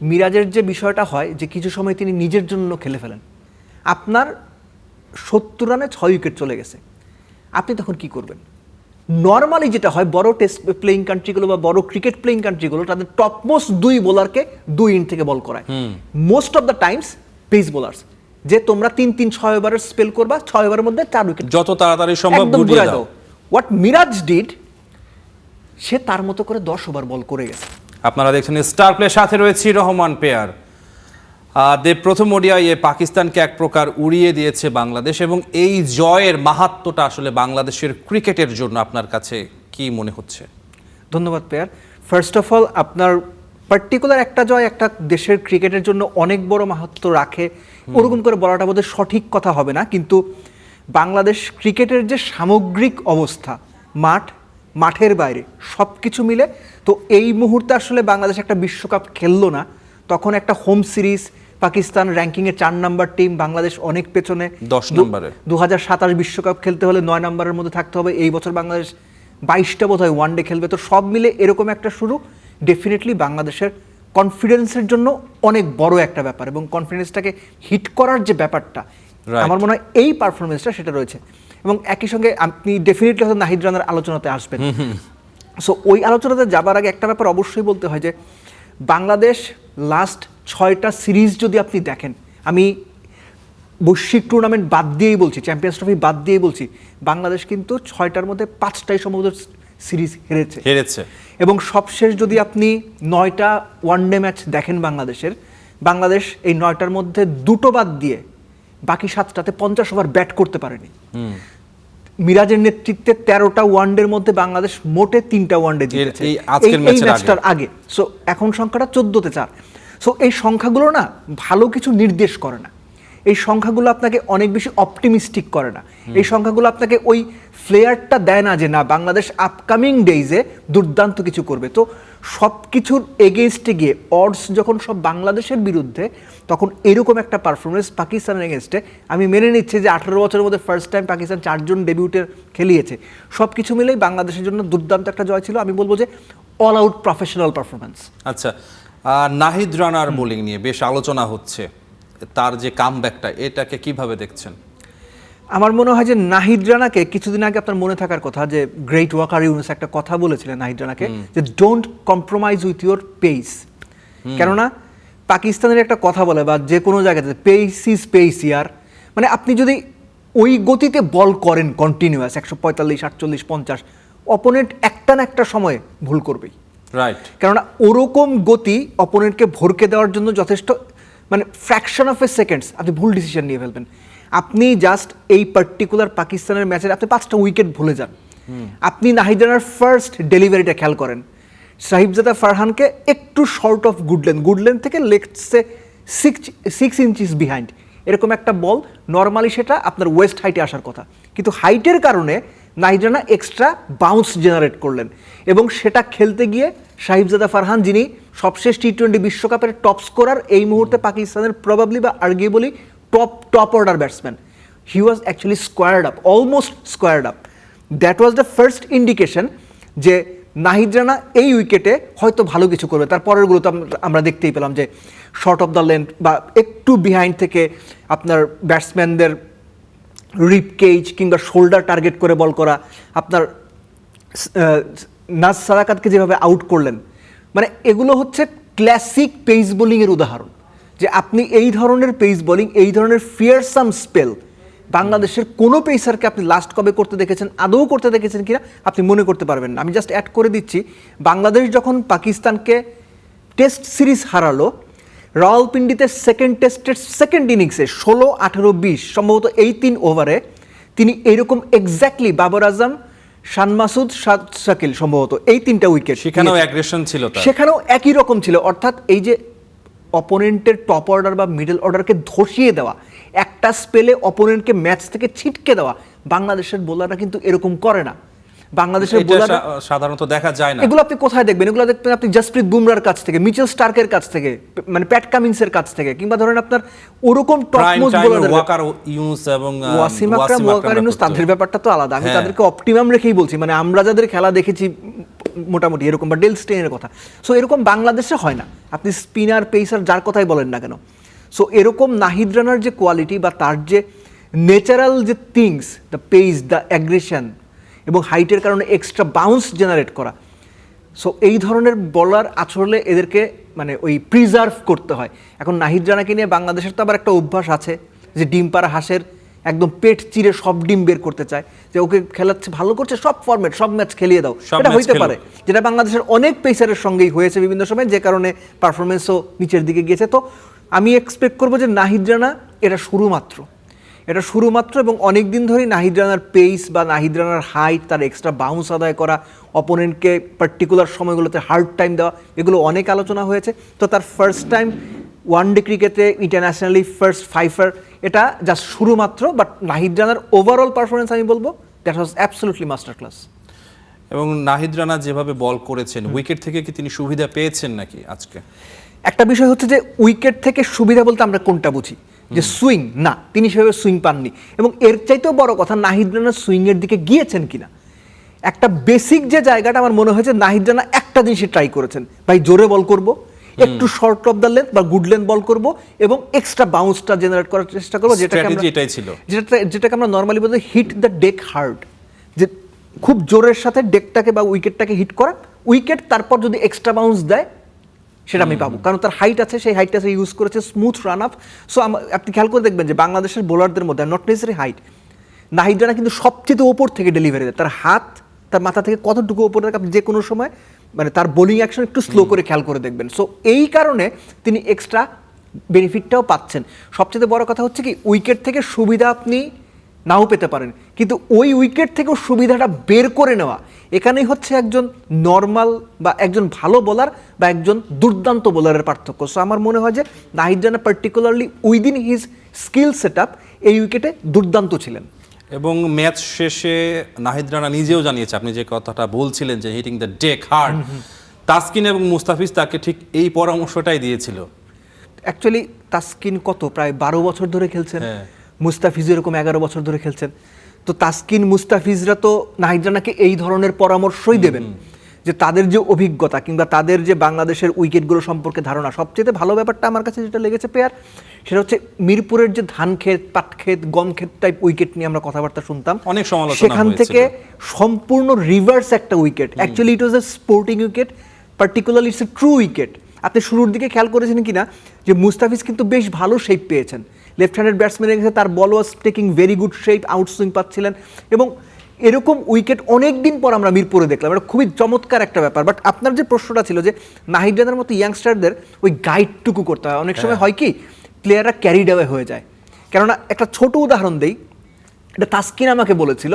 মিরাজের যে বিষয়টা হয় যে কিছু সময় তিনি নিজের জন্য খেলে ফেলেন, আপনার 70 রানে 6 উইকেট চলে গেছে, আপনি তখন কি করবেন? নর্মালি যেটা হয় বড় টেস্ট প্লেইং কান্ট্রিগুলো বা বড় ক্রিকেট প্লেইং কান্ট্রিগুলো তাদের টপমোস্ট 2 বোলারকে 2 ইন থেকে বল করায়, most of the Times pace bowlers, যে তোমরা 3-6 ওভারের স্পেল করবা, 6 ওভারের মধ্যে 4 উইকেট যত তাড়াতাড়ি সম্ভব গুড়িয়ে দাও। হোয়াট মিরাজ ডিড, সে তার মতো করে 10 ওভার বল করে গেছে। আপনারা দেখছেন স্টার প্লে, সাথে রয়েছে রহমান পেয়ার। প্রথম ওডিআইয়ে পাকিস্তানকে এক প্রকার উড়িয়ে দিয়েছে বাংলাদেশ, এবং এই জয়ের মাহাত্ম্যটা আসলে বাংলাদেশের ক্রিকেটের জন্য আপনার কাছে কি মনে হচ্ছে? ধন্যবাদ পেয়ার। ফার্স্ট অফ অল, আপনার পার্টিকুলার একটা জয় একটা দেশের ক্রিকেটের জন্য অনেক বড় মাহাত্ম্য রাখে, ওরকম করে বলাটা বোধহয় সঠিক কথা হবে না, কিন্তু বাংলাদেশ ক্রিকেটের যে সামগ্রিক অবস্থা, মাঠের বাইরে সব কিছু মিলে, তো এই মুহূর্তে আসলে বাংলাদেশ একটা বিশ্বকাপ খেললো না, তখন একটা হোম সিরিজ, পাকিস্তান র্যাঙ্কিংয়ে 4 নাম্বার টিম, বাংলাদেশ অনেক পেছনে 10 নম্বরে। 2027 বিশ্বকাপ খেলতে হলে 9 নাম্বারের মধ্যে থাকতে হবে। এই বছর বাংলাদেশ 22টা বোধহয় ওয়ানডে খেলবে। তো সব মিলে এরকম একটা শুরু ডেফিনেটলি বাংলাদেশের কনফিডেন্সের জন্য অনেক বড় একটা ব্যাপার, এবং কনফিডেন্সটাকে হিট করার যে ব্যাপারটা, আমার মনে হয় এই পারফরমেন্সটা সেটা রয়েছে। এবং একই সঙ্গে আপনি ডেফিনেটলি হয়তো নাহিদ রানার আলোচনাতে আসবেন, সো ওই আলোচনাতে যাবার আগে একটা ব্যাপার অবশ্যই বলতে হয় যে বাংলাদেশ লাস্ট 6টা সিরিজ যদি আপনি দেখেন, আমি বৈশ্বিক টুর্নামেন্ট বাদ দিয়েই বলছি, চ্যাম্পিয়ন্স ট্রফি বাদ দিয়েই বলছি, বাংলাদেশ কিন্তু 6টার মধ্যে 5টাই সম্ভবত সিরিজ হেরেছে। এবং সবশেষ যদি আপনি 9টা ওয়ানডে ম্যাচ দেখেন বাংলাদেশ এই 9টার মধ্যে 2টো বাদ দিয়ে বাকি 7টাতে 50 ওভার ব্যাট করতে পারেনি। মিরাজের নেতৃত্বে 13টা ওয়ানডের মধ্যে বাংলাদেশ মোটে 3টা ওয়ানডে জিতেছে এই ম্যাচটার আগে। সো এখন সংখ্যাটা 14তে 4। সো এই সংখ্যাগুলো না ভালো কিছু নির্দেশ করে না, এই সংখ্যাগুলো আপনাকে অনেক বেশি অপটিমিস্টিক করে না, এই সংখ্যাগুলো আপনাকে ওই ফ্লেয়ারটা দেয় না যে না বাংলাদেশ আপকামিং ডেইজে দুর্দান্ত কিছু করবে। তো সব কিছুর এগেনস্টে গিয়ে অডস যখন সব বাংলাদেশের বিরুদ্ধে, তখন এরকম একটা পারফরমেন্স পাকিস্তানের এগেনস্টে, আমি মেনে নিচ্ছি যে 18 বছরের মধ্যে ফার্স্ট টাইম পাকিস্তান 4 জন ডেবিউটের খেলিয়েছে, সব কিছু মিলেই বাংলাদেশের জন্য দুর্দান্ত একটা জয় ছিল। আমি বলবো যে অল আউট প্রফেশনাল পারফরমেন্স। আচ্ছা, নাহিদ রানার বোলিং নিয়ে বেশ আলোচনা হচ্ছে, তার যে কামব্যাকটা, এটাকে কিভাবে দেখছেন? আমার মনে হয় যে নাহিদ রানাকে কিছুদিন আগে আপনার মনে থাকার কথা যে গ্রেট ওয়াকার ইউনুস একটা কথা বলেছিলেন নাহিদ রানাকে, যে don't compromise with your pace. কেননা পাকিস্তানের একটা কথা বলে বা যে কোনো জায়গাতে পেস ইজ পেস ইয়ার, মানে আপনি যদি ওই গতিতে বল করেন কন্টিনিউয়াস 145, 48, 50, অপোনেন্ট একটা না একটা সময়ে ভুল করবেই। রাইট, কেননা ওরকম গতি অপোনেন্টকে ভরকে দেওয়ার জন্য যথেষ্ট, মানে ফ্র্যাকশন অফ এ সেকেন্ডস আপনি ভুল ডিসিশন নিয়ে ফেলবেন। আপনি জাস্ট এই পার্টিকুলার পাকিস্তানের ম্যাচের আপনি 5টা উইকেট ভুলে যান, আপনি নাহিদ রানার ফার্স্ট ডেলিভারিটা খেয়াল করেন, সাহিবজাদা ফারহানকে একটু শর্ট অফ গুডল্যান্ড থেকে লেগসে 6 ইঞ্চিস বিহাইন্ড, এরকম একটা বল নর্মালি সেটা আপনার ওয়েস্ট হাইটে আসার কথা, কিন্তু হাইটের কারণে Nahid Rana extra bounce generate করলেন, এবং সেটা খেলতে গিয়ে সাহিবজাদা ফারহান, যিনি সবশেষ টি-20 বিশ্বকাপের টপ স্কোরার, এই মুহূর্তে পাকিস্তানের প্রবাবলি বা arguably top order batsman, he was actually squared up, almost squared up. That was the first indication যে নাহিদ রানা এই উইকেটে হয়তো ভালো কিছু করবে। তারপরেরগুলো তো আমরা দেখতেই পেলাম যে শর্ট অফ দ্য লেন্থ বা একটু বিহাইন্ড থেকে আপনার ব্যাটসম্যানদের রিপ কেজ কিংবা শোল্ডার টার্গেট করে বল করা, আপনার নাজ সাদাকাতকে যেভাবে আউট করলেন, মানে এগুলো হচ্ছে ক্লাসিক পেস বোলিংয়ের উদাহরণ, যে আপনি এই ধরনের পেস বোলিং, এই ধরনের ফিয়ারসাম স্পেল বাংলাদেশের কোনো পেসারকে আপনি লাস্ট কবে করতে দেখেছেন, আদৌ করতে দেখেছেন কিনা আপনি মনে করতে পারবেন না। আমি জাস্ট অ্যাড করে দিচ্ছি, বাংলাদেশ যখন পাকিস্তানকে টেস্ট সিরিজ হারালো, রাওয়ালপিন্ডিতে সেকেন্ড টেস্টের সেকেন্ড ইনিংসে 16, 18, 20 সম্ভবত এই 3 ওভারে তিনি এইরকম এক্স্যাক্টলি বাবর আজম, শান মাসুদ, শাকিল সম্ভবত এই 3টা উইকেট, সেখানেও অ্যাগ্রেশন ছিল, সেখানেও একই রকম ছিল। অর্থাৎ এই যে অপোনেন্টের টপ অর্ডার বা মিডল অর্ডারকে ধসিয়ে দেওয়া, একটা স্পেলে অপোনেন্টকে ম্যাচ থেকে ছিটকে দেওয়া, বাংলাদেশের বোলাররা কিন্তু এরকম করে না। বাংলাদেশের বোলাররা সাধারণত দেখা যায় না। এগুলো আপনি কোথায় দেখবেন? এগুলো দেখবেন আপনি জাসপ্রীত বুমরার কাছ থেকে, মিচেল স্টার্কের কাছ থেকে, মানে প্যাট কামিন্সের কাছ থেকে, কিংবা ধরেন আপনার ওরকম টপমোস্ট বোলারদের, ওয়াকার ইউনুস এবং ওয়াসিম আকরাম, ওয়াকার ইউনুস, তাদের ব্যাপারটা তো আলাদা। আমি তাদেরকে অপটিমাম রেখেই বলছি, মানে আমরা যাদের খেলা দেখেছি মোটামুটি এরকম, বা ডেল স্টেইনের কথা। সো এরকম বাংলাদেশে হয় না, আপনি স্পিনার পেসার যার কথাই বলেন না কেন। সো এরকম নাহিদ রানার যে কোয়ালিটি বা তার যে ন্যাচারাল যে things, the pace, the aggression এবং হাইটের কারণে এক্সট্রা বাউন্স জেনারেট করা, সো এই ধরনের বলার আসলে এদেরকে মানে ওই প্রিজার্ভ করতে হয়। এখন নাহিদ রানাকে নিয়ে বাংলাদেশের তো আবার একটা অভ্যাস আছে যে ডিম পাড়া হাঁসের একদম পেট চিরে সব ডিম বের করতে চায়, যে ওকে খেলাচ্ছে, ভালো করছে, সব ফরম্যাট সব ম্যাচ খেলিয়ে দাও। সব এটা ম্যাচ হইতে খেলো। পারে, যেটা বাংলাদেশের অনেক পেসারের সঙ্গেই হয়েছে বিভিন্ন সময়, যে কারণে পারফরমেন্সও নিচের দিকে গিয়েছে। তো আমি এক্সপেক্ট করবো যে নাহিদ রানা এটা শুরুমাত্র এবং অনেক দিন ধরেই নাহিদ রানার পেস বা নাহিদ রানার হাইট, তার এক্সট্রা বাউন্স আদায় করা, অপোনেন্টকে পার্টিকুলার সময়গুলোতে হার্ড টাইম দেওয়া, এগুলো অনেক আলোচনা হয়েছে। তো তার ফার্স্ট টাইম ওয়ানডে ক্রিকেটে ইন্টারন্যাশনালি ফার্স্ট ফাইফার, এটা জাস্ট শুরুমাত্র। বাট নাহিদ রানার ওভারঅল পারফরমেন্স আমি বলবো that was absolutely masterclass. এবং নাহিদ রানা যেভাবে বল করেছেন, উইকেট থেকে কি তিনি সুবিধা পেয়েছেন নাকি আজকে? একটা বিষয় হচ্ছে যে উইকেট থেকে সুবিধা বলতে আমরা কোনটা বুঝি, যে সুইং না, তিনি সেভাবে সুইং পাননি। এবং এর চাইতেও বড় কথা, নাহিদ রানা সুইংয়ের দিকে গিয়েছেন কিনা। একটা বেসিক যে জায়গাটা আমার মনে হয়েছে নাহিদ রানা একটা জিনিসই ট্রাই করেছেন, ভাই জোরে বল করব, একটু শর্ট অফ দ্য লেন্থ বা গুড লেন্থ বল করব এবং এক্সট্রা বাউন্সটা জেনারেট করার চেষ্টা করবো, Strategy এটাই ছিল। যেটাকে আমরা নর্মালি বলি হিট দ্য ডেক হার্ড, যে খুব জোরের সাথে ডেকটাকে বা উইকেটটাকে হিট করা, উইকেট তারপর যদি এক্সট্রা বাউন্স দেয় সেটা আমি পাবো, কারণ তার হাইট আছে, সেই হাইটটা সে ইউজ করেছে, স্মুথ রান আপ। সো আপনি খেয়াল করে দেখবেন যে বাংলাদেশের বোলারদের মধ্যে not necessary height, Nahid Rana কিন্তু সবচেয়ে ওপর থেকে ডেলিভারি দেয়, তার হাত তার মাথা থেকে কতটুকু ওপরে রাখে আপনি যে কোনো সময়, মানে তার বোলিং অ্যাকশন একটু স্লো করে খেয়াল করে দেখবেন। সো এই কারণে তিনি এক্সট্রা বেনিফিটটাও পাচ্ছেন। সবচেয়ে বড় কথা হচ্ছে কি, উইকেট থেকে সুবিধা আপনি নাও পেতে পারেন, কিন্তু ওই উইকেট থেকেও সুবিধাটা বের করে নেওয়া, এখানেই হচ্ছে একজন নর্মাল বা একজন ভালো বোলার বা একজন দুর্দান্ত বোলারের পার্থক্য। সো আমার মনে হয় যে Nahid Rana particularly within his skill set up এই উইকেটে দুর্দান্ত ছিলেন। এবং ম্যাচ শেষে নাহিদ রানা নিজেও জানিয়েছে, আপনি যে কথাটা বলছিলেন যে hitting the deck hard, Taskin এবং মুস্তাফিজ তাকে ঠিক এই পরামর্শটাই দিয়েছিল। অ্যাকচুয়ালি তাসকিন প্রায় 12 বছর ধরে খেলছেন, মুস্তাফিজ এরকম 11 বছর ধরে খেলছেন। তো তাসকিন মুস্তাফিজরা তো নাহিদ রানাকে এই ধরনের পরামর্শই দেবেন, যে তাদের যে অভিজ্ঞতা কিংবা তাদের যে বাংলাদেশের উইকেটগুলো সম্পর্কে ধারণা। সবচেয়ে ভালো ব্যাপারটা আমার কাছে যেটা লেগেছে পেয়ার, সেটা হচ্ছে মিরপুরের যে ধান ক্ষেত, পাট ক্ষেত, গম ক্ষেত টাইপ উইকেট নিয়ে আমরা কথাবার্তা শুনতাম, অনেক সমালোচনা সেখান থেকে সম্পূর্ণ রিভার্স একটা wicket. Actually it was A sporting wicket, particularly it's a true wicket. আপনি শুরুর দিকে খেয়াল করেছেন কিনা যে মুস্তাফিজ কিন্তু বেশ ভালো শেপ পেয়েছেন, লেফট হ্যান্ডেড ব্যাটসম্যানের কাছে তার ball was taking very good shape, outswing পাচ্ছিলেন, এবং এরকম উইকেট অনেক দিন পর আমরা মিরপুরে দেখলাম। এটা খুবই চমৎকার একটা ব্যাপার। বাট আপনার যে প্রশ্নটা ছিল যে নাহিদ রানার মতো ইয়াংস্টারদের ওই গাইডটুকু করতে হয়, অনেক সময় হয় কি প্লেয়াররা ক্যারিড অ্যাওয়ে হয়ে যায়। কেননা একটা ছোট উদাহরণ দেই, এটা তাসকিন আমাকে বলেছিল,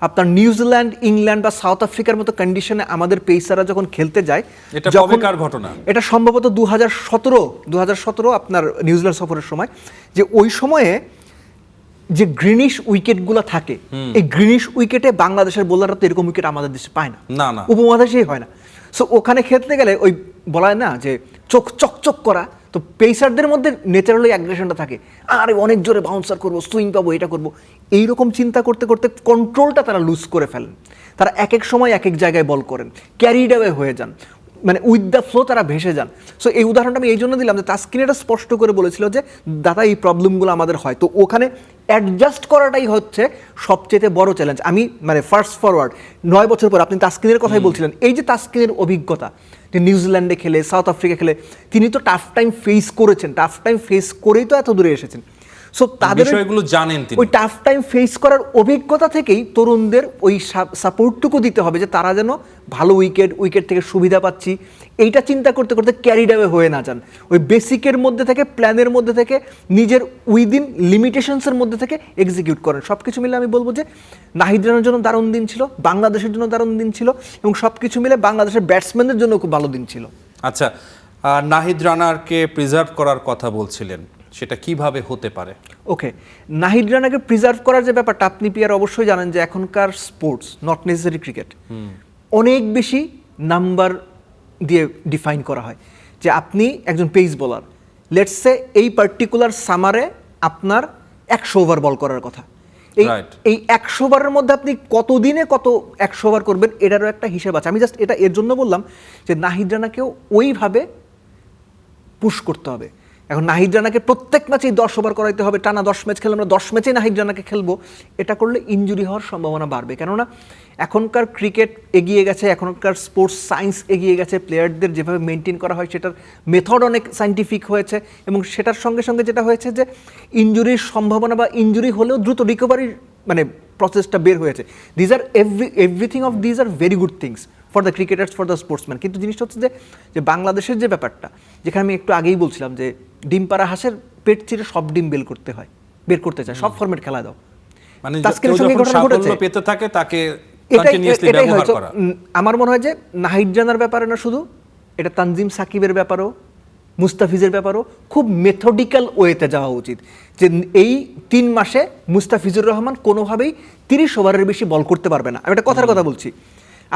আপনার নিউজিল্যান্ড, ইংল্যান্ড বা সাউথ আফ্রিকার মতো কন্ডিশনে আমাদের পেসাররা যখন খেলতে যায়, এটা কবেকার ঘটনা? এটা সম্ভবত 2017 আপনার নিউজিল্যান্ড সফরের সময়, যে ওই সময়ে যে গ্রিনিশ উইকেটগুলো থাকে, এই গ্রিনিশ উইকেটে বাংলাদেশের বোলাররা তো এরকম উইকেট আমাদের দেশে পায় না, না উপমহাদেশেই হয় না। সো ওখানে খেলতে গেলে ওই বলা হয় না যে চোখ চকচক করা, তো পেসারদের মধ্যে ন্যাচারালি অ্যাগ্রেশনটা থাকে, আরে অনেক জোরে বাউন্সার করবো, সুইং পাবো, এটা করবো, এইরকম চিন্তা করতে করতে কন্ট্রোলটা তারা লুজ করে ফেলেন। তারা এক এক সময় এক এক জায়গায় বল করেন, ক্যারিড অ্যাওয়ে হয়ে যান, মানে উইথ দ্য ফ্লো তারা ভেসে যান। সো এই উদাহরণটা আমি এই জন্য দিলাম যে তাসকিন এটা স্পষ্ট করে বলেছিল যে দাদা এই প্রবলেমগুলো আমাদের হয়, তো ওখানে অ্যাডজাস্ট করাটাই হচ্ছে সবচেয়ে বড় চ্যালেঞ্জ। আমি মানে ফার্স্ট ফরওয়ার্ড 9 বছর পর, আপনি তাসকিনের কথাই বলছিলেন, এই যে তাসকিনের অভিজ্ঞতা, যে নিউজিল্যান্ডে খেলে, সাউথ আফ্রিকা খেলে, তিনি তো টাফ টাইম ফেস করেছেন, টাফ টাইম ফেস করেই তো এত দূরে এসেছেন। সো তাদের বিষয়গুলো জানেন তিনি, ওই টাফ টাইম ফেস করার অভিজ্ঞতা থেকেই তরুণদের ওই সাপোর্টটুকু দিতে হবে যে তারা যেন ভালো উইকেট থেকে সুবিধা পাচ্ছি, এইটা চিন্তা করতে করতে ক্যারিড অ্যাওয়ে হয়ে না যান, ওই বেসিকের মধ্যে থেকে, প্ল্যানের মধ্যে থেকে, নিজের উইদিন লিমিটেশনসের মধ্যে থেকে এক্সিকিউট করেন। সব কিছু মিলে আমি বলবো যে নাহিদ রানার জন্য দারুণ দিন ছিল, বাংলাদেশের জন্য দারুণ দিন ছিল, এবং সব কিছু মিলে বাংলাদেশের ব্যাটসম্যানদের জন্য খুব ভালো দিন ছিল। আচ্ছা, নাহিদ রানারকে প্রিজার্ভ করার কথা বলছিলেন, সেটা কিভাবে হতে পারে? ওকে, নাহিদ রানাকে প্রিজার্ভ করার যে ব্যাপারটা, আপনি পিয়ার অবশ্যই জানেন যে এখনকার স্পোর্টস, নট নেসেসারি ক্রিকেট, অনেক বেশি নাম্বার দিয়ে ডিফাইন করা হয়। যে আপনি একজন পেস বোলার, লেটস সে এই পার্টিকুলার সামারে আপনার 100 ওভার বল করার কথা, এই Right. এই 100 ওভারের মধ্যে আপনি কতদিনে কত 100 ওভার করবেন এটারও একটা হিসেব আছে। আমি জাস্ট এটা এর জন্য বললাম যে নাহিদ রানাকেও ওইভাবে পুশ করতে হবে। এখন নাহিদ রানাকে প্রত্যেক ম্যাচেই 10 ওভার করাইতে হবে, টানা 10 ম্যাচ খেলে আমরা 10 ম্যাচেই নাহিদ রানাকে খেলবো, এটা করলে ইনজুরি হওয়ার সম্ভাবনা বাড়বে। কেননা এখনকার ক্রিকেট এগিয়ে গেছে, এখনকার স্পোর্টস সায়েন্স এগিয়ে গেছে, প্লেয়ারদের যেভাবে মেনটেন করা হয় সেটার মেথড অনেক সায়েন্টিফিক হয়েছে, এবং সেটার সঙ্গে সঙ্গে যেটা হয়েছে যে ইনজুরির সম্ভাবনা বা ইনজুরি হলেও দ্রুত রিকভারির মানে প্রসেসটা বের হয়েছে। These are everything of these are very good things for the cricketers, for the sportsman. কিন্তু জিনিসটা হচ্ছে যে বাংলাদেশের যে ব্যাপারটা, যেখানে আমি একটু আগেই বলছিলাম যে ডিম পাড়া হাঁসের পেট চিরে সব ডিম বের করতে চায়, সব ফরম্যাট খেলা দাও। মানে তাসকিনের কেউ সঙ্গে যখন ঘটনা ঘটেছে। সাফল্য পেতে থাকে তাকে এটাই কন্টিনিউয়াসলি এটাই ব্যবহার হয়তো করা। আমার মনে হয় যে নাহিদ রানার ব্যাপারে না শুধু, এটা তানজিম সাকিবের ব্যাপারেও, মুস্তাফিজের ব্যাপারেও খুব মেথডিক্যাল ওয়েতে যাওয়া উচিত। যে এই 3 মাসে মুস্তাফিজুর রহমান কোনোভাবেই 30 ওভারের বেশি বল করতে পারবে না। আমি একটা কথার কথা বলছি,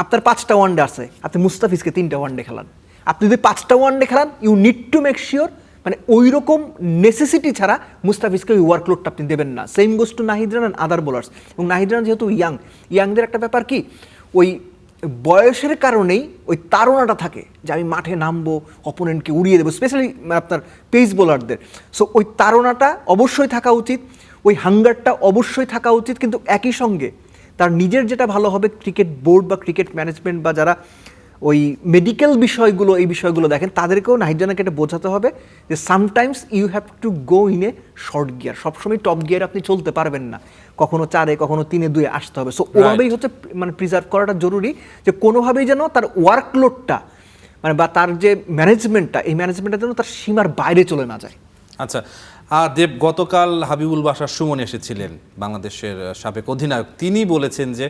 আপনার 5টা ওয়ানডে আছে, আপনি মুস্তাফিজকে 3টা ওয়ানডে খেলান। আপনি যদি 5টা ওয়ানডে খেলান, you need to make sure মানে ওই রকম নেসেসিটি ছাড়া মুস্তাফিজকে ওই ওয়ার্কলোডটা আপনি দেবেন না। Same goes to Nahid Rana, other bowlers. এবং নাহিদ রানা যেহেতু ইয়াংদের একটা ব্যাপার কি, ওই বয়সের কারণেই ওই তাড়নাটা থাকে যে আমি মাঠে নামবো, অপোনেন্টকে উড়িয়ে দেবো, স্পেশালি আপনার পেস বোলারদের। সো ওই তাড়নাটা অবশ্যই থাকা উচিত, ওই হাঙ্গারটা অবশ্যই থাকা উচিত, কিন্তু একই সঙ্গে তার নিজের যেটা ভালো হবে, ক্রিকেট বোর্ড বা ক্রিকেট ম্যানেজমেন্ট বা যারা ওই মেডিকেল বিষয়গুলো এই বিষয়গুলো দেখেন, তাদেরকেও নাহিদ রানাকে এটা বোঝাতে হবে যে sometimes you have to go in a short gear. সবসময় টপ গিয়ারে আপনি চলতে পারবেন না, কখনো 4-এ কখনো 3-2 আসতে হবে। সো ওভাবেই হচ্ছে মানে প্রিজার্ভ করাটা জরুরি, যে কোনোভাবেই যেন তার ওয়ার্কলোডটা মানে বা তার যে ম্যানেজমেন্টটা, এই ম্যানেজমেন্টটা যেন তার সীমার বাইরে চলে না যায়। আচ্ছা, দেব, গতকাল হাবিবুল বাশার সুমন এসেছিলেন, বাংলাদেশের সাবেক অধিনায়ক। তিনি বলেছেন যে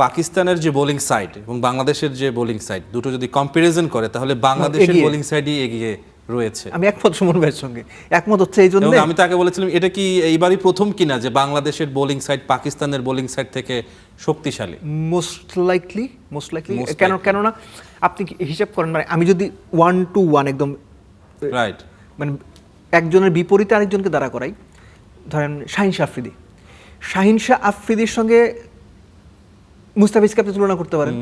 পাকিস্তানের যে বোলিং সাইড এবং বাংলাদেশের যে বোলিং সাইড দুটো যদি কম্পারিজন করে তাহলে বাংলাদেশের এগিয়ে। বোলিং সাইডই এগিয়ে রয়েছে। আমি একমত সুমন ভাইয়ের সঙ্গে, একমত হচ্ছে এই জন্য। এবং আমি তাকে বলেছিলাম এটা কি এইবারই প্রথম কিনা যে বাংলাদেশের বোলিং সাইড পাকিস্তানের বোলিং সাইড থেকে শক্তিশালী? মোস্ট লাইকলি কেননা আপনি কি হিসাব করেন, মানে আমি যদি 1-1 একদম রাইট, মানে একজনের বিপরীতে আরেকজনকে দাঁড়া করাই, ধরেন শাহিন শাহ আফ্রিদির সঙ্গে মুস্তাফিজকে আপনি তুলনা করতে পারেন।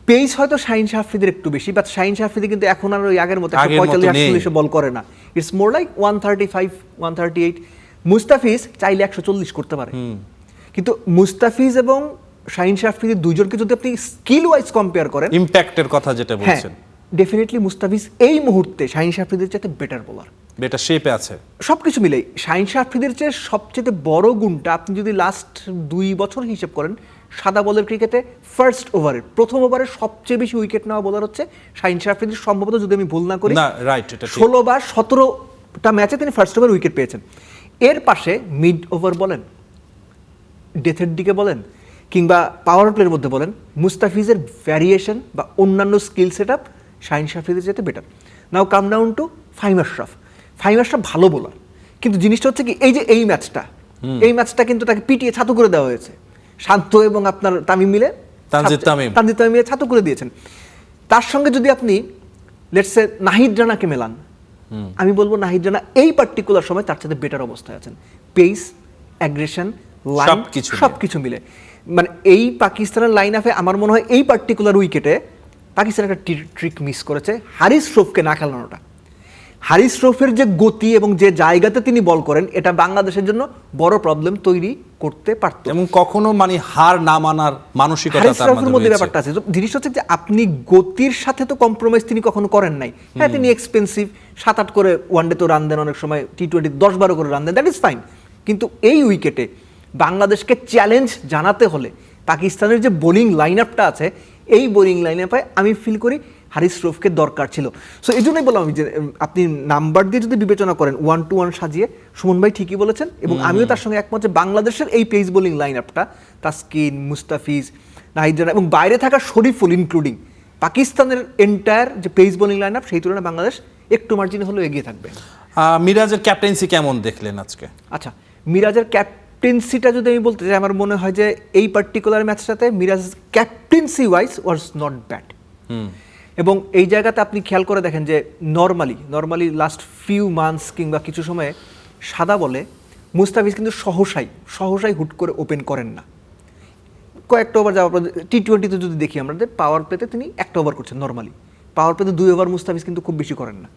পেস হয়তো শাহিন শাহ আফ্রিদির একটু বেশি, বাট শাহিন শাহ আফ্রিদি কিন্তু এখন আর ওই আগের মতো 45-48 বল করে না। It's more like 135-138। মুস্তাফিজ চাইলে 140 করতে পারে, কিন্তু মুস্তাফিজ এবং শাহিন শাহ আফ্রিদি দুইজনকে যদি আপনি স্কিল ওয়াইজ কম্পেয়ার করেন, ইম্প্যাক্টের কথা যেটা বলছেন, ডেফিনেটলি মুস্তাফিজ এই মুহূর্তে শাহিন শাহ আফ্রিদির চাইতে বেটার বোলার। এটা শেপে আছে সবকিছু মিলেই শাহিন শাহ আফ্রিদির চেয়ে সবচেয়ে বড় গুণটা, আপনি যদি লাস্ট 2 বছর হিসেব করেন, সাদা বলের ক্রিকেটে ফার্স্ট ওভারের প্রথম ওভারে সবচেয়ে বেশি উইকেট নেওয়া বোলার হচ্ছে শাহিন শাহ আফ্রিদি, সম্ভবত যদি আমি ভুল না করি। না, রাইট, এটা 16 বা 17টা ম্যাচে তিনি ফার্স্ট ওভার উইকেট পেয়েছেন। এর পাশে মিড ওভার বলেন, ডেথের দিকে বলেন, কিংবা পাওয়ার প্লের মধ্যে বলেন, মুস্তাফিজের ভ্যারিয়েশন বা অন্যান্য skill set up Shaheen Shah আফ্রিদির যেতে better. Now come down to Fahim Ashraf ভালো বোলার, কিন্তু জিনিসটা হচ্ছে কি, এই যে এই ম্যাচটা কিন্তু তাকে পিটিয়ে ছাতু করে দেওয়া হয়েছে। শান্ত এবং আপনার তামিম মিলে ছাতু করে দিয়েছেন। তার সঙ্গে যদি আপনি লেটস সে নাহিদ রানাকে মেলান, আমি বলবো নাহিদ রানা এই পার্টিকুলার সময় তার সাথে বেটার অবস্থায় আছেন। পেস, অ্যাগ্রেশন, লাইন সবকিছু মিলে মানে এই পাকিস্তানের লাইন আপে আমার মনে হয় এই পার্টিকুলার উইকেটে পাকিস্তান একটা ট্রিক মিস করেছে, হারিস রৌফকে না খেলানোটা। হারিস রৌফের যে গতি এবং যে জায়গাতে তিনি বল করেন, এটা বাংলাদেশের জন্য বড় প্রবলেম তৈরি করতে পারত। এবং কখনো মানে হার না মানার মানসিকতা হারিস রৌফের মধ্যে ব্যাপারটা আছে। জিনিসটা হচ্ছে যে আপনি গতির সাথে তো কম্প্রোমাইজ তিনি কখনো করেন নাই। হ্যাঁ, তিনি এক্সপেন্সিভ, 7-8 করে ওয়ানডে তো রান দেন, অনেক সময় টি-20 10-12 করে রান দেন, দ্যাট ইজ ফাইন। কিন্তু এই উইকেটে বাংলাদেশকে চ্যালেঞ্জ জানাতে হলে পাকিস্তানের যে বোলিং লাইন আপটা আছে, এই বোলিং লাইন আপে আমি ফিল করি হারিস রৌফকে দরকার ছিল। সো এই জন্যই বললাম আমি যে আপনি নাম্বার দিয়ে যদি বিবেচনা করেন 1-1 সাজিয়ে, সুমন ভাই ঠিকই বলেছেন, এবং আমিও তার সঙ্গে একমত যে বাংলাদেশের এই পেস বোলিং লাইন আপটা তাসকিন, মুস্তাফিজ, নাহিদ রানা এবং বাইরে থাকা শরীফুল ইনক্লুডিং পাকিস্তানের এন্টায়ার যে পেস বোলিং লাইন আপ, সেই তুলনায় বাংলাদেশ একটু মার্জিনে হলেও এগিয়ে থাকবে। মিরাজের ক্যাপ্টেন্সি কেমন দেখলেন আজকে? আচ্ছা, মিরাজের ক্যাপ্টেন্সিটা যদি আমি বলতে চাই, আমার মনে হয় যে এই পার্টিকুলার ম্যাচটাতে Miraz captaincy wise was not bad. এবং এই জায়গাতে আপনি খেয়াল করে দেখেন যে নর্মালি লাস্ট ফিউ মান্থস কিংবা কিছু সময়ে সাদা বলে মুস্তাফিজ কিন্তু সহসাই হুট করে ওপেন করেন না। কয়েকটা ওভার যাওয়ার পর টি-20-তে যদি দেখি আমাদের পাওয়ার প্লেতে তিনি একটা ওভার করছেন নর্মালি, পাওয়ার প্লেতে 2 ওভার মুস্তাফিজ কিন্তু খুব বেশি করেন না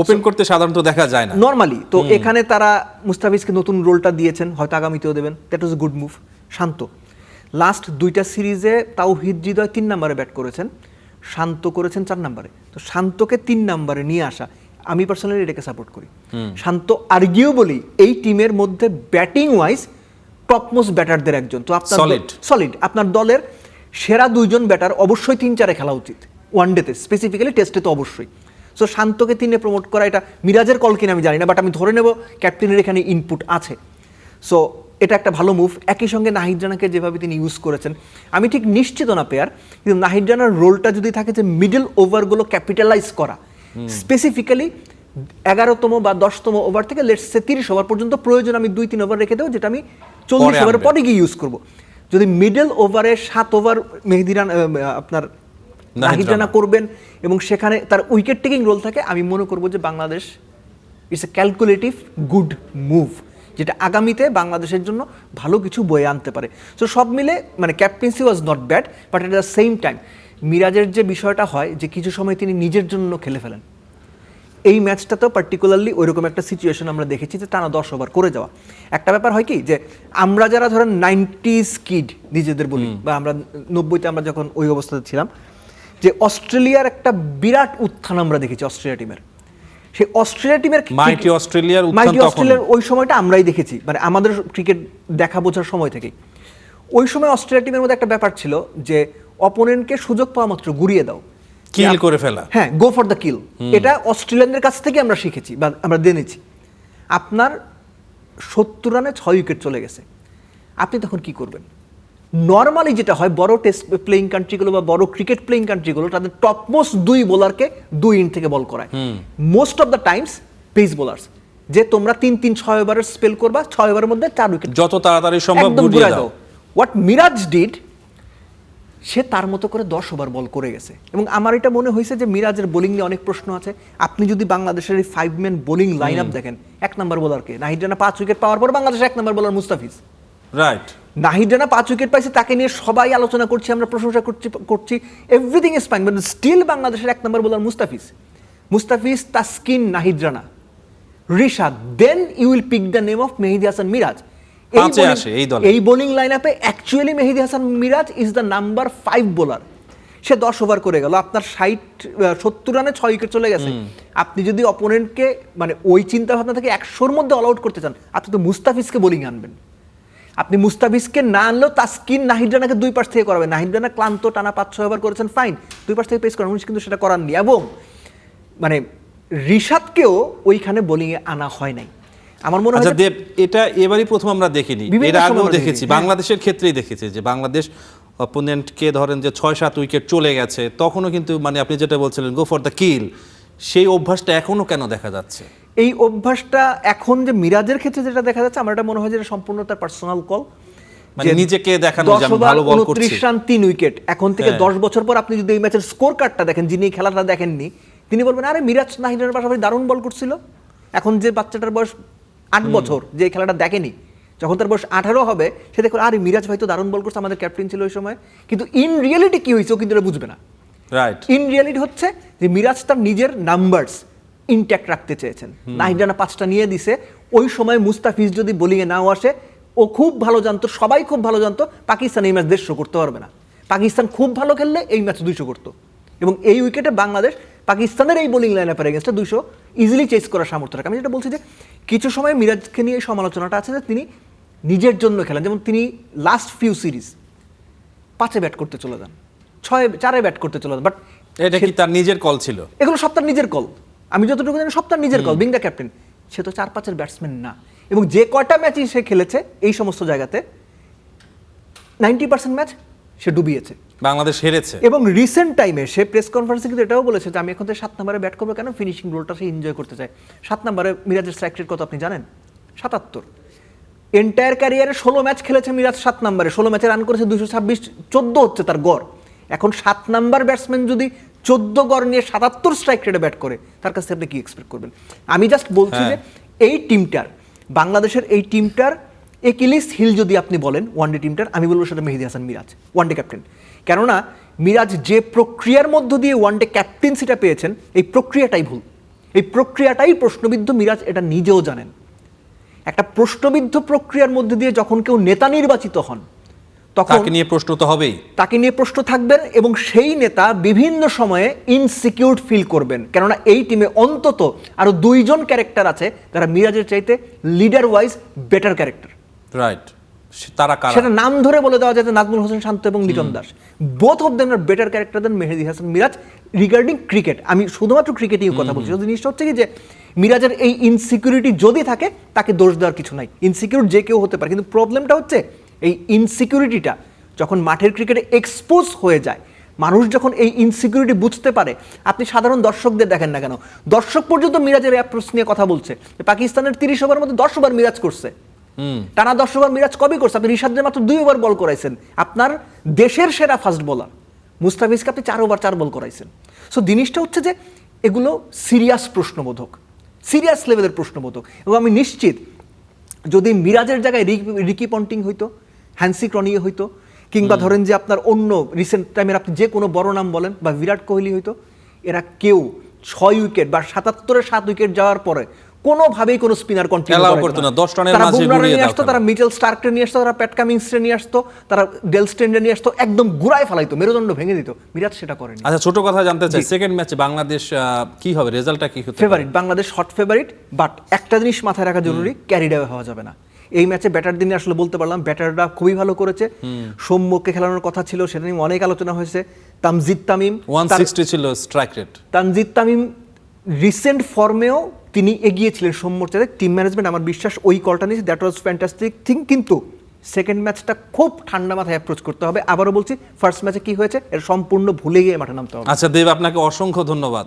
ওপেন করতে সাধারণত দেখা যায় না নর্মালি। তো এখানে তারা মুস্তাফিজকে নতুন রোলটা দিয়েছেন, হয়তো আগামীতেও দেবেন, that was a good move. Shanto last 2টা সিরিজে তাওহিদ হৃদয় 3 নম্বরে ব্যাট করেছেন, শান্ত করেছেন 4 নম্বরে। তো শান্তকে 3 নম্বরে নিয়ে আসা, আমি পার্সোনালি এটাকে সাপোর্ট করি। শান্ত আর্গুয়েবলি এই টিমের মধ্যে ব্যাটিং ওয়াইজ টপমোস্ট ব্যাটারদের একজন। তো আপনার সলিড আপনার দলের সেরা 2 জন ব্যাটার অবশ্যই 3-4-এ খেলা উচিত, ওয়ানডেতে স্পেসিফিক্যালি, টেস্টে তো অবশ্যই। সো শান্তকে 3-এ প্রমোট করা, এটা মিরাজের কল কিনা আমি জানি না, বাট আমি ধরে নেব ক্যাপ্টেনের এখানে ইনপুট আছে। সো এটা একটা ভালো মুভ। একই সঙ্গে নাহিদ রানাকে যেভাবে তিনি ইউজ করেছেন, আমি ঠিক নিশ্চিত না পেয়ার, কিন্তু নাহিদ রানার রোলটা যদি থাকে যে মিডল ওভারগুলো ক্যাপিটালাইজ করা, স্পেসিফিক্যালি 11তম বা 10তম ওভার থেকে লেটস সে 30 ওভার পর্যন্ত প্রয়োজন আমি 2-3 ওভার রেখে দেবো, যেটা আমি 40 ওভারের পরে গিয়ে ইউজ করব। যদি মিডল ওভারে 7 ওভার মেহেদী রানা আপনার নাহিদ রানা করবেন এবং সেখানে তার উইকেট টেকিং রোল থাকে, আমি মনে করব যে Bangladesh it's a calculative good move, যেটা আগামীতে বাংলাদেশের জন্য ভালো কিছু বয়ে আনতে পারে। সো সব মিলে মানে captaincy was not bad, but at the same time মিরাজের যে বিষয়টা হয় যে কিছু সময় তিনি নিজের জন্য খেলে ফেলেন। এই ম্যাচটাতেও পার্টিকুলারলি ওইরকম একটা সিচুয়েশন আমরা দেখেছি যে টানা 10 ওভার করে যাওয়া। একটা ব্যাপার হয় কি যে আমরা যারা ধরেন 90s কিড নিজেদের বলি, বা আমরা 90-তে আমরা যখন ওই অবস্থাতে ছিলাম, যে অস্ট্রেলিয়ার একটা বিরাট উত্থান আমরা দেখেছি অস্ট্রেলিয়া টিমের। সেই অস্ট্রেলিয়া টিমের মাইটি অস্ট্রেলিয়ার ওই সময়টা আমরাই দেখেছি, মানে আমাদের ক্রিকেট দেখা বোঝার সময় থেকেই। ওই সময় অস্ট্রেলিয়া টিমের মধ্যে একটা ব্যাপার ছিল যে অপোনেন্টকে সুযোগ পাওয়া মাত্র গুড়িয়ে দাও, কিল করে ফেলা, হ্যাঁ, গো ফর দ্য কিল। এটা অস্ট্রেলিয়ানদের কাছ থেকে আমরা শিখেছি বা আমরা জেনেছি। আপনার 70 রানে 6 উইকেট চলে গেছে, আপনি তখন কি করবেন? নর্মালি যেটা হয় বড় টেস্ট প্লেইং কান্ট্রিগুলো বা বড় ক্রিকেট প্লেইং কান্ট্রিগুলো তাদের টপমোস্ট 2 বোলারকে 2 ইন থেকে বল করায়, most of the Times pace bowlers, যে তোমরা 3-6 ওভারের স্পেল করবা, 6 ওভারের মধ্যে 4 উইকেট যত তাড়াতাড়ি সম্ভব গুড়িয়ে দাও। হোয়াট মিরাজ ডিড, সে তার মতো করে 10 ওভার বল করে গেছে। এবং আমার এটা মনে হয়েছে যে মিরাজের বোলিং নিয়ে অনেক প্রশ্ন আছে। আপনি যদি বাংলাদেশের এই 5 ম্যান বোলিং লাইন আপ দেখেন, 1 নম্বর বোলারকে নাহিদ রানা 5 উইকেট পাওয়ার পর বাংলাদেশের 1 number bowler Mustafiz. Right, Nahid Rana 5 wicket পাইছে, তাকে নিয়ে সবাই আলোচনা করছি, আমরা প্রশংসা করছি, everything is fine, but still বাংলাদেশের 1 number bowler Mustafiz, Taskin, Nahid Rana, Rishad, then you will pick the name of Mehedi Hasan Miraz. এই বোলিং লাইন আপে actually Mehedi Hasan Miraz is the number 5 bowler. সে 10 ওভার করে গেল, আপনার 70 রানে 6 উইকেট চলে গেছে। আপনি যদি অপোনেন্টকে মানে ওই চিন্তা ভাবনা থেকে 100-র মধ্যে অল আউট করতে চান, আপনি তো মুস্তাফিজকে বোলিং আনবেন। আপনি মুস্তাফিজকে না আনলেও তাসকিন, নাহিদ রানাকে 2 পাশ থেকে করাবেন। নাহিদ রানা ক্লান্ত, টানা 5-6 ওভার করেছেন, ফাইন, 2 পাশ থেকে পেস করান, কিন্তু সেটা করাননি। এবং মানে রিশাদকেও ওইখানে বোলিংয়ে আনা হয় নাই। আমার মনে হয় দেব, এটা এবারই প্রথম আমরা দেখিনি, এর আগেও দেখেছি, বাংলাদেশের ক্ষেত্রেই দেখেছি যে বাংলাদেশ অপোনেন্টকে ধরেন যে 6-7 উইকেট চলে গেছে, তখনও কিন্তু মানে আপনি যেটা বলছিলেন গো ফর দ্য কিল, সেই অভ্যাসটা এখনো কেন দেখা যাচ্ছে? এই অভ্যাসটা এখন যে মিরাজের ক্ষেত্রে যেটা দেখা যাচ্ছে, আমার এটা মনে হয় যে সম্পূর্ণ তার পার্সোনাল কল, মানে নিজেকে দেখানো যে আমি ভালো বল করছি। 29 রান 3 উইকেট, এখন থেকে 10 বছর পর আপনি যদি এই ম্যাচের স্কোর কার্ডটা দেখেন, যিনি খেলাটা দেখেননি, তিনি বলবেন আরে মিরাজ নাহিদের পাশাপাশি দারুণ বল করছিল। এখন যে বাচ্চাটার বয়স 8 বছর, যে খেলাটা দেখেনি, যখন তার বয়স 18 হবে, সে দেখো আরে মিরাজ ভাই তো দারুণ বল করছে, আমাদের ক্যাপ্টেন ছিল ওই সময়। কিন্তু ইন রিয়েলিটি কি হয়েছে ও কিন্তু এটা বুঝবে না। রাইট, ইন রিয়েলিটি হচ্ছে যে মিরাজ তার নিজের নাম্বারস ইনট্যাক্ট রাখতে চেয়েছেন। নাহিদ রানা 5টা নিয়ে দিছে, ওই সময় মুস্তাফিজ যদি বোলিংয়ে নাও আসে, ও খুব ভালো জানতো, সবাই খুব ভালো জানতো পাকিস্তান এই ম্যাচ 150 করতে পারবে না। পাকিস্তান খুব ভালো খেললে এই ম্যাচ 200 করতো, এবং এই উইকেটে বাংলাদেশ পাকিস্তানের এই বোলিং লাইন আপের এগেন্স্টে 200 ইজিলি চেস করার সামর্থ্য রাখে। আমি যেটা বলছি যে কিছু সময় মিরাজকে নিয়ে এই সমালোচনাটা আছে যে তিনি নিজের জন্য খেলেন, যেমন তিনি লাস্ট ফিউ সিরিজ 5-এ ব্যাট করতে চলে যান, 4-এ ব্যাট করতে চলে যান, বাট এটা কি তার নিজের কল ছিল? এগুলো সব তার নিজের কল, আমি যতটুকু জানি সব তার নিজের কল, বিং দ্য ক্যাপ্টেন। সে তো 4-5-এর ব্যাটসম্যান না, এবং যে কয়টা ম্যাচই সে খেলেছে এই সমস্ত জায়গাতে 90% ম্যাচ সে ডুবিয়েছে, বাংলাদেশ হেরেছে। এবং রিসেন্ট টাইমে সে প্রেস কনফারেন্সে কিন্তু এটাও বলেছে যে আমি এখন থেকে 7 নম্বরে ব্যাট করবো, কেন ফিনিশিং রোলটা সে এনজয় করতে চায়। 7 নম্বরে মিরাজের স্ট্রাইক রেট কত আপনি জানেন? 77। এন্টায়ার ক্যারিয়ারে 16 ম্যাচ খেলেছে মিরাজ 7 নম্বরে, 16 ম্যাচে রান করেছে 226, 14 হচ্ছে তার গড়। এখন 7 নাম্বার ব্যাটসম্যান যদি 14 গড় নিয়ে 77 স্ট্রাইক রেটে ব্যাট করে, তার কাছে আপনি কি এক্সপেক্ট করবেন? আমি জাস্ট বলছি যে এই টিমটার বাংলাদেশের এই টিমটার একিলিস হিল যদি আপনি বলেন ওয়ানডে টিমটার, আমি বলবো সেটা মেহেদী হাসান মিরাজ, ওয়ানডে ক্যাপ্টেন। কেননা মিরাজ যে প্রক্রিয়ার মধ্য দিয়ে ওয়ানডে ক্যাপ্টেন্সিটা পেয়েছেন, এই প্রক্রিয়াটাই ভুল, এই প্রক্রিয়াটাই প্রশ্নবিদ্ধ। মিরাজ এটা নিজেও জানেন। একটা প্রশ্নবিদ্ধ প্রক্রিয়ার মধ্যে দিয়ে যখন কেউ নেতা নির্বাচিত হন, তখন তাকে নিয়ে প্রশ্ন তো হবেই, তাকে নিয়ে প্রশ্ন থাকবেন এবং সেই নেতা বিভিন্ন সময়ে ইনসিকিউর ফিল করবেন। কেননা এই টিমে অন্তত আরো 2 জন ক্যারেক্টার আছে যারা মিরাজের চাইতে leader wise better character. Right, তারা কারা? সেটা নাম ধরে বলে দেওয়া যায়, নাজমুল হোসেন শান্ত এবং Liton Das, both of them are better character than Mehedi Hasan Miraz regarding cricket. আমি শুধুমাত্র ক্রিকেটেই কথা বলছি। জিনিসটা হচ্ছে কি যে মিরাজের এই ইনসিকিউরিটি যদি থাকে, তাকে দোষ দেওয়ার কিছু নাই, ইনসিকিউর যে কেউ হতে পারে। কিন্তু প্রবলেমটা হচ্ছে এই ইনসিকিউরিটিটা যখন মাঠের ক্রিকেটে এক্সপোজ হয়ে যায়, মানুষ যখন এই ইনসিকিউরিটি বুঝতে পারে, আপনি সাধারণ দর্শকদের দেখেন না কেন, দর্শক পর্যন্ত মিরাজের অ্যাপ্রোচ নিয়ে কথা বলছে। পাকিস্তানের 30 ওভারের মধ্যে 10 ওভার মিরাজ করছে, টানা 10 ওভার মিরাজ কবে করছে? আপনি রিশাদকে মাত্র 2 ওভার বল করাইছেন। আপনার দেশের সেরা ফাস্ট বোলার মুস্তাফিজকে আপনি 4 ওভার 4 বল করাইছেন। সো জিনিসটা হচ্ছে যে এগুলো সিরিয়াস প্রশ্নবোধক, সিরিয়াস লেভেলের প্রশ্নবোধক। এবং আমি নিশ্চিত যদি মিরাজের জায়গায় রিকি পন্টিং হইতো, হ্যান্সি ক্রনিয়ে হইতো, কিংবা ধরেন যে আপনার অন্য রিসেন্ট টাইমের আপনি যে কোনো বড় নাম বলেন, বা বিরাট কোহলি হইতো, এরা কেউ 6 উইকেট বা 77-এ 7 উইকেট যাওয়ার পরে কোনোভাবেই কোনো স্পিনার কন্টিনিউ করতো না। 10 রানের তারা মাঝে বুমরাহ ঘুরিয়ে নিয়ে দাও আসতো, তারা মিচেল স্টার্ককে নিয়ে আসতো, তারা প্যাট কামিন্সকে নিয়ে আসতো, তারা ডেল স্টেনকে নিয়ে আসতো, একদম গুড়ায় ফেলাইতো, মেরুদণ্ড ভেঙে দিত। মিরাজ সেটা করেনি। আচ্ছা, ছোট কথা জানতে চাই, সেকেন্ড ম্যাচে বাংলাদেশ কি হবে, রেজাল্টটা কি হতে পারে? Favourite Bangladesh, hot favourite. But একটা জিনিস মাথায় রাখা জরুরি, ক্যারিড অ্যাওয়ে হওয়া যাবে না। এই ম্যাচে ব্যাটার দিনে আসলে বলতে পারলাম ব্যাটাররা খুবই ভালো করেছে। সৌম্যকে খেলানোর কথা ছিল, সেটা নিয়ে অনেক আলোচনা হয়েছে। তানজিদ তামিম 160 ছিল strike rate. Tanzid Tamim recent ফর্মেও তিনি এগিয়েছিলেন সৌম্যর চাইতে। টিম ম্যানেজমেন্ট আমার বিশ্বাস ওই কলটা নিয়েছে, দ্যাট ওয়াজ ফ্যান্টাস্টিক থিং। কিন্তু সেকেন্ড ম্যাচটা খুব ঠান্ডা মাথায় অ্যাপ্রোচ করতে হবে। আবারও বলছি, ফার্স্ট ম্যাচে কি হয়েছে এর সম্পূর্ণ ভুলে গিয়ে মাঠে নামতে হবে। আচ্ছা দেব, আপনাকে অসংখ্য ধন্যবাদ।